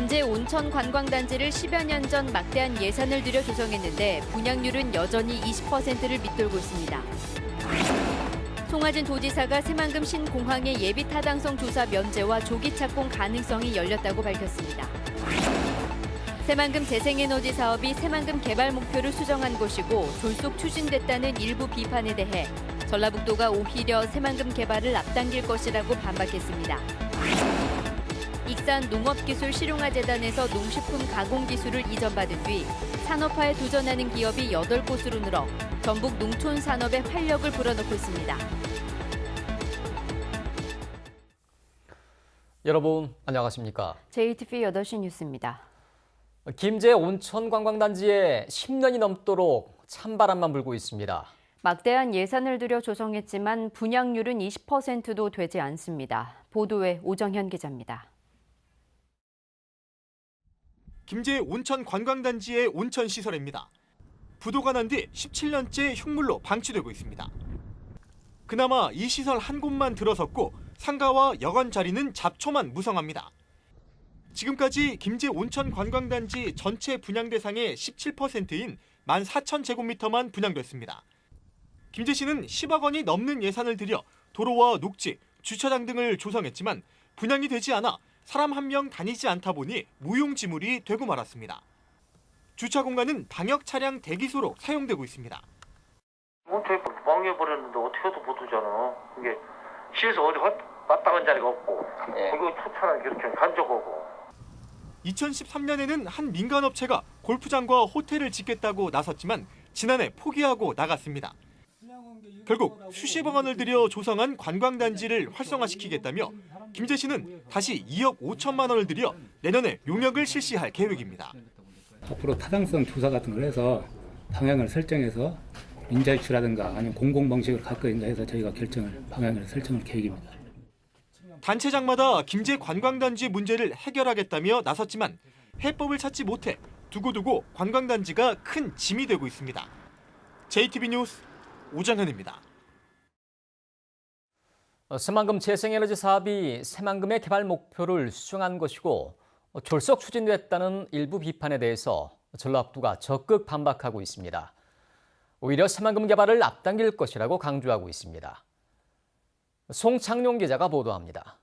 김제 온천 관광단지를 10여 년 전 막대한 예산을 들여 조성했는데 분양률은 여전히 20%를 밑돌고 있습니다. 송하진 도지사가 새만금 신공항의 예비 타당성 조사 면제와 조기 착공 가능성이 열렸다고 밝혔습니다. 새만금 재생에너지 사업이 새만금 개발 목표를 수정한 것이고 졸속 추진됐다는 일부 비판에 대해 전라북도가 오히려 새만금 개발을 앞당길 것이라고 반박했습니다. 익산 농업기술실용화재단에서 농식품 가공기술을 이전받은 뒤 산업화에 도전하는 기업이 8곳으로 늘어 전북 농촌 산업에 활력을 불어넣고 있습니다. 여러분 안녕하십니까? JTV 8시 뉴스입니다. 김제 온천관광단지에 10년이 넘도록 찬바람만 불고 있습니다. 막대한 예산을 들여 조성했지만 분양률은 20%도 되지 않습니다. 보도에 오정현 기자입니다. 김제 온천관광단지의 온천시설입니다. 부도가 난 뒤 17년째 흉물로 방치되고 있습니다. 그나마 이 시설 한 곳만 들어섰고 상가와 여관 자리는 잡초만 무성합니다. 지금까지 김제 온천관광단지 전체 분양 대상의 17%인 14,000제곱미터만 분양됐습니다. 김제시는 10억 원이 넘는 예산을 들여 도로와 녹지, 주차장 등을 조성했지만 분양이 되지 않아 사람 한 명 다니지 않다 보니 무용지물이 되고 말았습니다. 주차 공간은 방역 차량 대기소로 사용되고 있습니다. 저희 망해버렸는데 어떻게 해도 못 오잖아. 이게 시에서 어디 마땅한 자리가 없고 거기 초차랑 이렇게 간적하고. 2013년에는 한 민간업체가 골프장과 호텔을 짓겠다고 나섰지만 지난해 포기하고 나갔습니다. 결국 수십억 원을 들여 조성한 관광단지를 활성화시키겠다며 김제시는 다시 2억 5천만 원을 들여 내년에 용역을 실시할 계획입니다. 앞으로 타당성 조사 같은 걸 해서 방향을 설정해서 인자유치라든가 아니면 공공방식을 갖고 있는가 해서 저희가 방향을 설정할 계획입니다. 단체장마다 김제 관광단지 문제를 해결하겠다며 나섰지만 해법을 찾지 못해 두고두고 관광단지가 큰 짐이 되고 있습니다. JTB 뉴스 오정현입니다. 새만금 재생에너지 사업이 새만금의 개발 목표를 수정한 것이고 졸속 추진됐다는 일부 비판에 대해서 전라북도가 적극 반박하고 있습니다. 오히려 새만금 개발을 앞당길 것이라고 강조하고 있습니다. 송창룡 기자가 보도합니다.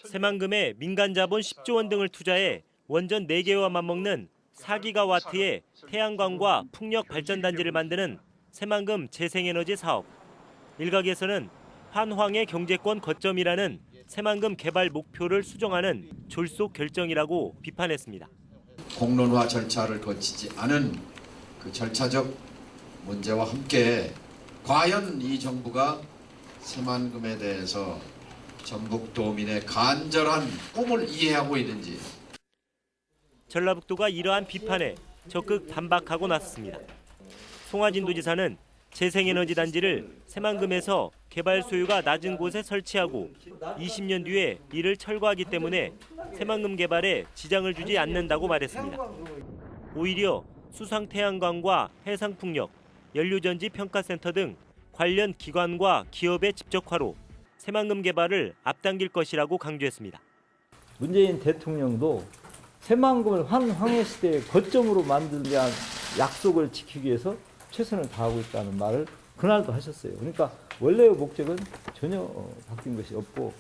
새만금에 민간 자본 10조 원 등을 투자해 원전 4개와 맞먹는 4기가와트의 태양광과 풍력 발전단지를 만드는 새만금 재생에너지 사업. 일각에서는 환황의 경제권 거점이라는 새만금 개발 목표를 수정하는 졸속 결정이라고 비판했습니다. 공론화 절차를 거치지 않은 그 절차적 문제와 함께 과연 이 정부가 새만금에 대해서 전북도민의 간절한 꿈을 이해하고 있는지. 전라북도가 이러한 비판에 적극 반박하고 나섰습니다. 송하진 도지사는 재생에너지 단지를 새만금에서 개발 소유가 낮은 곳에 설치하고 20년 뒤에 이를 철거하기 때문에 새만금 개발에 지장을 주지 않는다고 말했습니다. 오히려 수상태양광과 해상풍력, 연료전지 평가센터 등 관련 기관과 기업의 집적화로 새만금 개발을 앞당길 것이라고 강조했습니다. 문재인 대통령도 새만금을 황해 시대의 거점으로 만들자는 약속을 지키기 위해서 최선을 다하고 있다는 말을 그날도 하셨어요. 그러니까 원래의 목적은 전혀 바뀐 것이 없고.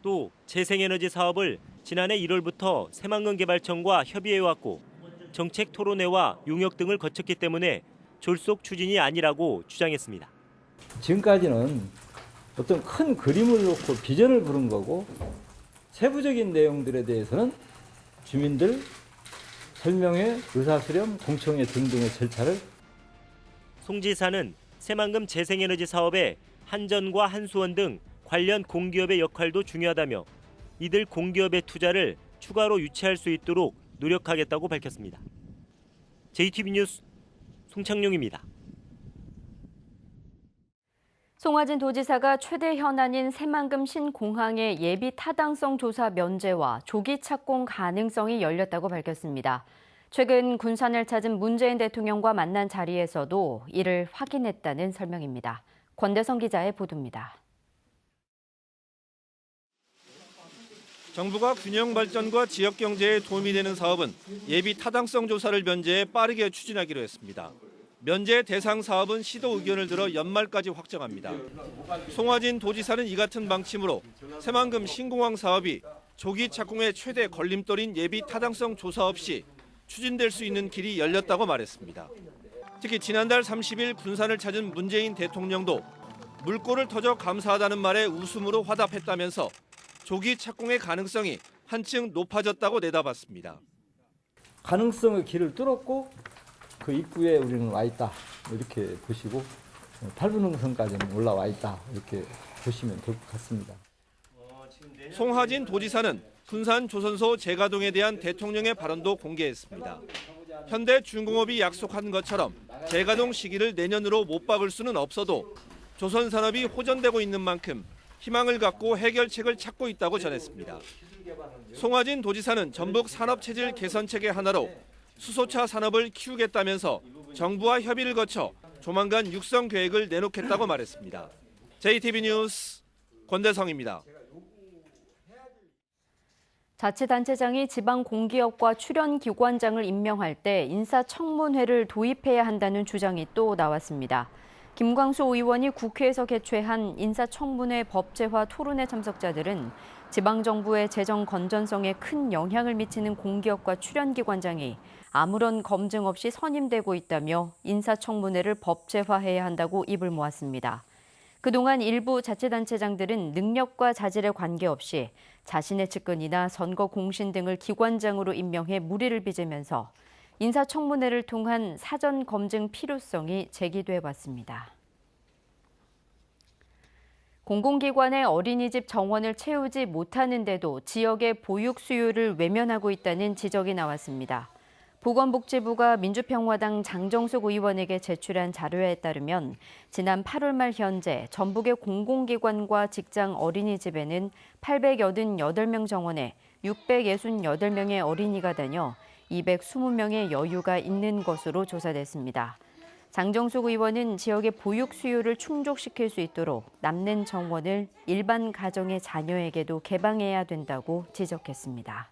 또 재생에너지 사업을 지난해 1월부터 새만금 개발청과 협의해왔고 정책 토론회와 용역 등을 거쳤기 때문에 졸속 추진이 아니라고 주장했습니다. 지금까지는 어떤 큰 그림을 놓고 비전을 부른 거고 세부적인 내용들에 대해서는 주민들 설명회, 의사수렴, 공청회 등등의 절차를. 송 지사는 새만금 재생에너지 사업에 한전과 한수원 등 관련 공기업의 역할도 중요하다며 이들 공기업의 투자를 추가로 유치할 수 있도록 노력하겠다고 밝혔습니다. JTB 뉴스 송창룡입니다. 송하진 도지사가 최대 현안인 새만금 신공항의 예비 타당성 조사 면제와 조기 착공 가능성이 열렸다고 밝혔습니다. 최근 군산을 찾은 문재인 대통령과 만난 자리에서도 이를 확인했다는 설명입니다. 권대성 기자의 보도입니다. 정부가 균형 발전과 지역 경제에 도움이 되는 사업은 예비 타당성 조사를 면제해 빠르게 추진하기로 했습니다. 면제 대상 사업은 시도 의견을 들어 연말까지 확정합니다. 송화진 도지사는 이 같은 방침으로 새만금 신공항 사업이 조기 착공의 최대 걸림돌인 예비 타당성 조사 없이 추진될 수 있는 길이 열렸다고 말했습니다. 특히 지난달 30일 군산을 찾은 문재인 대통령도 물꼬를 터져 감사하다는 말에 웃음으로 화답했다면서 조기 착공의 가능성이 한층 높아졌다고 내다봤습니다. 가능성의 길을 뚫었고 그 입구에 우리는 와 있다 이렇게 보시고 8분 능선까지는 올라와 있다 이렇게 보시면 될 것 같습니다. 송하진 도지사는 군산 조선소 재가동에 대한 대통령의 발언도 공개했습니다. 현대중공업이 약속한 것처럼 재가동 시기를 내년으로 못 박을 수는 없어도 조선산업이 호전되고 있는 만큼 희망을 갖고 해결책을 찾고 있다고 전했습니다. 송하진 도지사는 전북 산업체질 개선책의 하나로 수소차 산업을 키우겠다면서 정부와 협의를 거쳐 조만간 육성 계획을 내놓겠다고 말했습니다. JTB 뉴스 권대성입니다. 자치단체장이 지방공기업과 출연기관장을 임명할 때 인사청문회를 도입해야 한다는 주장이 또 나왔습니다. 김광수 의원이 국회에서 개최한 인사청문회 법제화 토론회 참석자들은 지방정부의 재정 건전성에 큰 영향을 미치는 공기업과 출연기관장이 아무런 검증 없이 선임되고 있다며 인사청문회를 법제화해야 한다고 입을 모았습니다. 그동안 일부 자치단체장들은 능력과 자질에 관계없이 자신의 측근이나 선거 공신 등을 기관장으로 임명해 무리를 빚으면서 인사청문회를 통한 사전 검증 필요성이 제기돼 왔습니다. 공공기관의 어린이집 정원을 채우지 못하는데도 지역의 보육 수요를 외면하고 있다는 지적이 나왔습니다. 보건복지부가 민주평화당 장정숙 의원에게 제출한 자료에 따르면 지난 8월 말 현재 전북의 공공기관과 직장 어린이집에는 888명 정원에 668명의 어린이가 다녀 220명의 여유가 있는 것으로 조사됐습니다. 장정숙 의원은 지역의 보육 수요를 충족시킬 수 있도록 남는 정원을 일반 가정의 자녀에게도 개방해야 된다고 지적했습니다.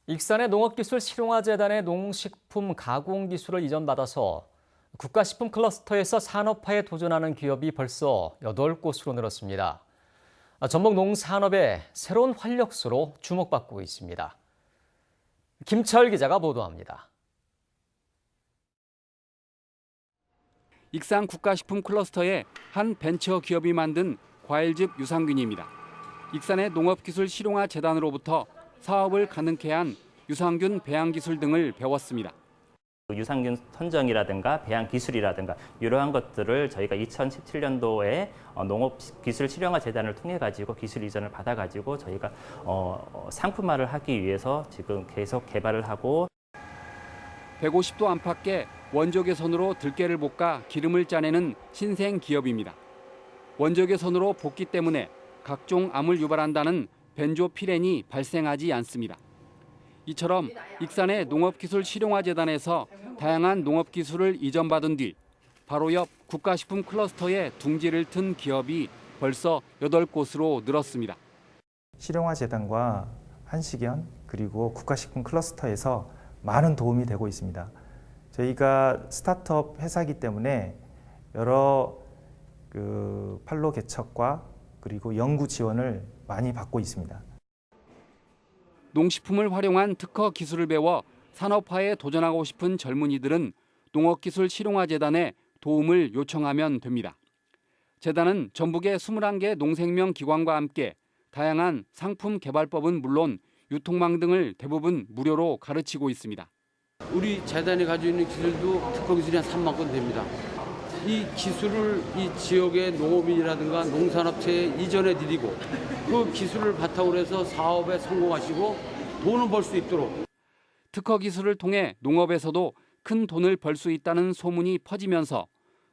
익산의 농업기술실용화재단의 농식품 가공기술을 이전받아서 국가식품 클러스터에서 산업화에 도전하는 기업이 벌써 8곳으로 늘었습니다. 전북 농산업의 새로운 활력소로 주목받고 있습니다. 김철 기자가 보도합니다. 익산 국가식품 클러스터의 한 벤처 기업이 만든 과일즙 유산균입니다. 익산의 농업기술실용화재단으로부터 사업을 가능케 한 유산균 배양 기술 등을 배웠습니다. 유산균 선정이라든가 배양 기술이라든가 이러한 것들을 저희가 2017년도에 농업기술실용화재단을 통해 가지고 기술 이전을 받아 가지고 저희가 상품화를 하기 위해서 지금 계속 개발을 하고 150도 안팎의 원적외선으로 들깨를 볶아 기름을 짜내는 신생 기업입니다. 원적외선으로 볶기 때문에 각종 암을 유발한다는 벤조피렌이 발생하지 않습니다. 이처럼 익산의 농업기술실용화재단에서 다양한 농업기술을 이전받은 뒤 바로 옆 국가식품 클러스터에 둥지를 튼 기업이 벌써 8곳으로 늘었습니다. 실용화재단과 한식연 그리고 국가식품 클러스터에서 많은 도움이 되고 있습니다. 저희가 스타트업 회사이기 때문에 여러 판로 개척과 그리고 연구 지원을 많이 받고 있습니다. 농식품을 활용한 특허 기술을 배워 산업화에 도전하고 싶은 젊은이들은 농업기술실용화재단에 도움을 요청하면 됩니다. 재단은 전북의 21개 농생명 기관과 함께 다양한 상품 개발법은 물론 유통망 등을 대부분 무료로 가르치고 있습니다. 우리 재단이 가지고 있는 기술도 특허 기술이 한 3만 건 됩니다. 이 기술을 이 지역의 농업인이라든가 농산업체에 이전해 드리고 그 기술을 바탕으로 해서 사업에 성공하시고 돈을 벌 수 있도록. 특허 기술을 통해 농업에서도 큰 돈을 벌 수 있다는 소문이 퍼지면서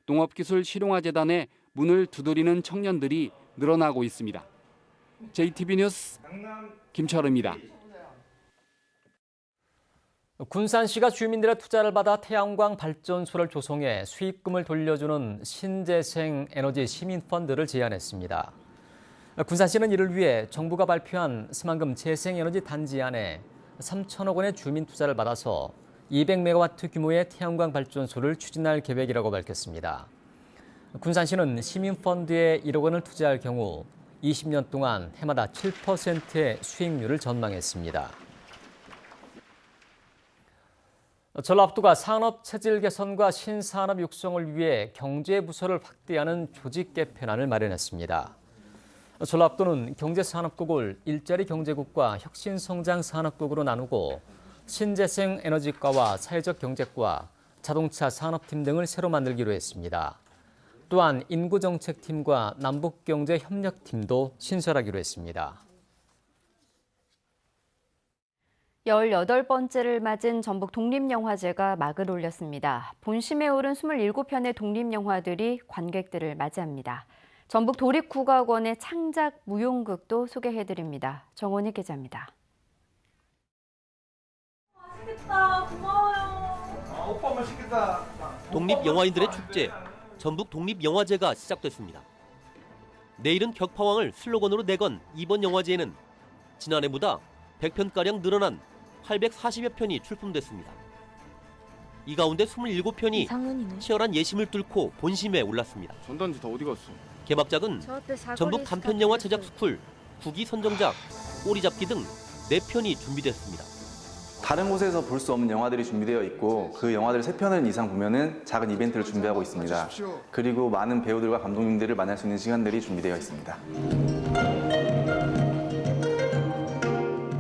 농업기술실용화재단에 문을 두드리는 청년들이 늘어나고 있습니다. JTB 뉴스 김철우입니다. 군산시가 주민들의 투자를 받아 태양광 발전소를 조성해 수익금을 돌려주는 신재생 에너지 시민펀드를 제안했습니다. 군산시는 이를 위해 정부가 발표한 새만금 재생에너지 단지 안에 3천억 원의 주민 투자를 받아서 200메가와트 규모의 태양광 발전소를 추진할 계획이라고 밝혔습니다. 군산시는 시민펀드에 1억 원을 투자할 경우 20년 동안 해마다 7%의 수익률을 전망했습니다. 전라북도가 산업 체질 개선과 신산업 육성을 위해 경제부서를 확대하는 조직 개편안을 마련했습니다. 전라북도는 경제산업국을 일자리 경제국과 혁신성장산업국으로 나누고 신재생 에너지과와 사회적 경제과, 자동차 산업팀 등을 새로 만들기로 했습니다. 또한 인구정책팀과 남북경제협력팀도 신설하기로 했습니다. 18번째를 맞은 전북 독립영화제가 막을 올렸습니다. 본심에 오른 27편의 독립영화들이 관객들을 맞이합니다. 전북 도립국악원의 창작 무용극도 소개해드립니다. 정원희 기자입니다. 맛있겠다. 고마워요. 오빠 맛있겠다. 독립영화인들의 축제, 전북 독립영화제가 시작됐습니다. 내일은 격파왕을 슬로건으로 내건 이번 영화제에는 지난해보다 100편가량 늘어난 840여 편이 출품됐습니다. 이 가운데 27편이 치열한 예심을 뚫고 본심에 올랐습니다. 전단지 다 어디 갔어? 개막작은 전북 단편영화 제작 스쿨, 국기 선정작, 꼬리잡기 등 4편이 준비됐습니다. 다른 곳에서 볼 수 없는 영화들이 준비되어 있고 그 영화들 3편을 이상 보면은 작은 이벤트를 준비하고 있습니다. 그리고 많은 배우들과 감독님들을 만날 수 있는 시간들이 준비되어 있습니다.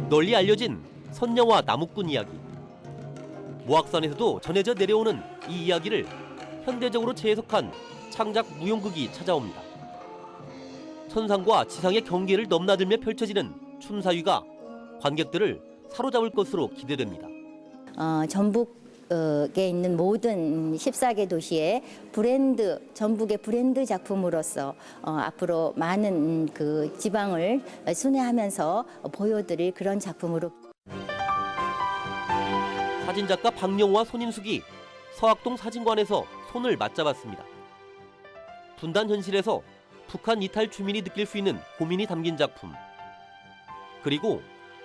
널리 알려진 선녀와 나무꾼 이야기. 모악산에서도 전해져 내려오는 이 이야기를 현대적으로 재해석한 창작 무용극이 찾아옵니다. 천상과 지상의 경계를 넘나들며 펼쳐지는 춤사위가 관객들을 사로잡을 것으로 기대됩니다. 전북에 있는 모든 14개 도시의 브랜드, 전북의 브랜드 작품으로서 앞으로 많은 그 지방을 순회하면서 보여드릴 그런 작품으로. 사진작가 박영호와 손인숙이 서학동 사진관에서 손을 맞잡았습니다. 분단 현실에서 북한 이탈 주민이 느낄 수 있는 고민이 담긴 작품. 그리고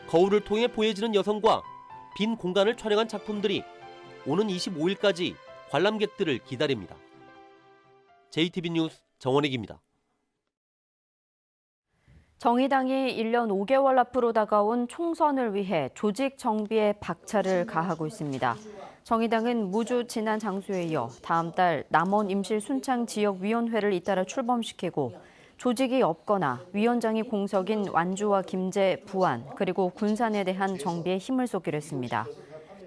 거울을 통해 보여지는 여성과 빈 공간을 촬영한 작품들이 오는 25일까지 관람객들을 기다립니다. JTB 뉴스 정원익입니다. 정의당이 1년 5개월 앞으로 다가온 총선을 위해 조직 정비에 박차를 가하고 있습니다. 정의당은 무주 진안 장소에 이어 다음 달 남원 임실 순창 지역위원회를 잇따라 출범시키고 조직이 없거나 위원장이 공석인 완주와 김제, 부안, 그리고 군산에 대한 정비에 힘을 쏟기로 했습니다.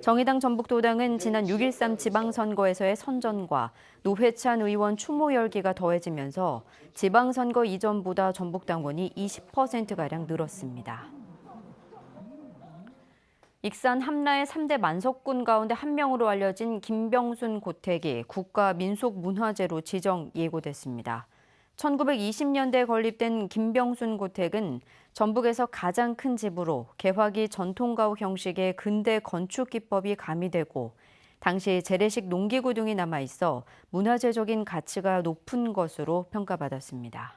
정의당 전북도당은 지난 6.13 지방선거에서의 선전과 노회찬 의원 추모 열기가 더해지면서 지방선거 이전보다 전북당원이 20%가량 늘었습니다. 익산 함라의 3대 만석군 가운데 한 명으로 알려진 김병순 고택이 국가민속문화재로 지정 예고됐습니다. 1920년대에 건립된 김병순 고택은 전북에서 가장 큰 집으로 개화기 전통가옥 형식의 근대 건축 기법이 가미되고 당시 재래식 농기구 등이 남아있어 문화재적인 가치가 높은 것으로 평가받았습니다.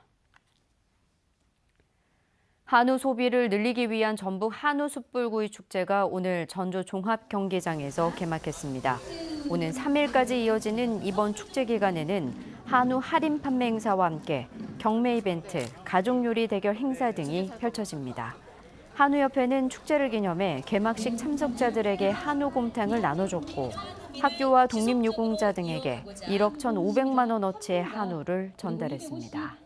한우 소비를 늘리기 위한 전북 한우 숯불구이 축제가 오늘 전주 종합경기장에서 개막했습니다. 오는 3일까지 이어지는 이번 축제 기간에는 한우 할인 판매 행사와 함께 경매 이벤트, 가족요리 대결 행사 등이 펼쳐집니다. 한우협회는 축제를 기념해 개막식 참석자들에게 한우곰탕을 나눠줬고 학교와 독립유공자 등에게 1억 1,500만 원어치의 한우를 전달했습니다.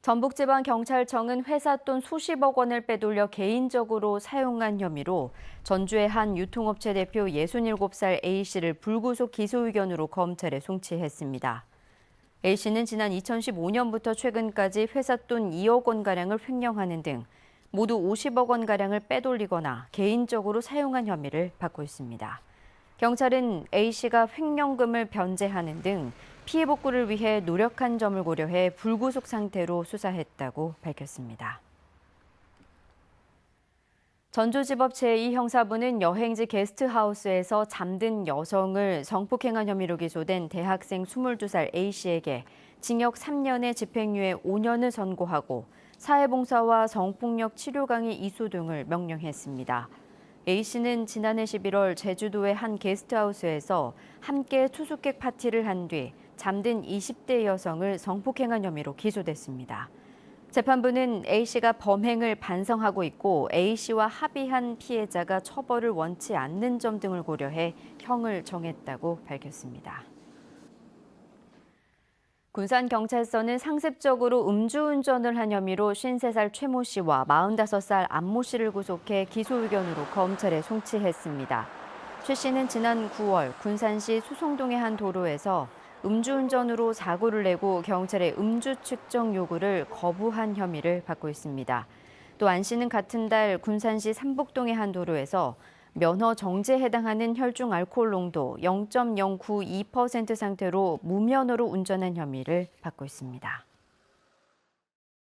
전북지방경찰청은 회사 돈 수십억 원을 빼돌려 개인적으로 사용한 혐의로 전주의 한 유통업체 대표 67살 A씨를 불구속 기소 의견으로 검찰에 송치했습니다. A씨는 지난 2015년부터 최근까지 회사 돈 2억 원가량을 횡령하는 등 모두 50억 원가량을 빼돌리거나 개인적으로 사용한 혐의를 받고 있습니다. 경찰은 A씨가 횡령금을 변제하는 등 피해 복구를 위해 노력한 점을 고려해 불구속 상태로 수사했다고 밝혔습니다. 전주지법 제2형사부는 여행지 게스트하우스에서 잠든 여성을 성폭행한 혐의로 기소된 대학생 22살 A씨에게 징역 3년에 집행유예 5년을 선고하고 사회봉사와 성폭력 치료 강의 이수 등을 명령했습니다. A씨는 지난해 11월 제주도의 한 게스트하우스에서 함께 투숙객 파티를 한 뒤 잠든 20대 여성을 성폭행한 혐의로 기소됐습니다. 재판부는 A씨가 범행을 반성하고 있고 A씨와 합의한 피해자가 처벌을 원치 않는 점 등을 고려해 형을 정했다고 밝혔습니다. 군산경찰서는 상습적으로 음주운전을 한 혐의로 53살 최모 씨와 45살 안모 씨를 구속해 기소 의견으로 검찰에 송치했습니다. 최 씨는 지난 9월 군산시 수송동의 한 도로에서 음주운전으로 사고를 내고 경찰의 음주 측정 요구를 거부한 혐의를 받고 있습니다. 또 안 씨는 같은 달 군산시 삼북동의 한 도로에서 면허 정지에 해당하는 혈중 알코올 농도 0.092% 상태로 무면허로 운전한 혐의를 받고 있습니다.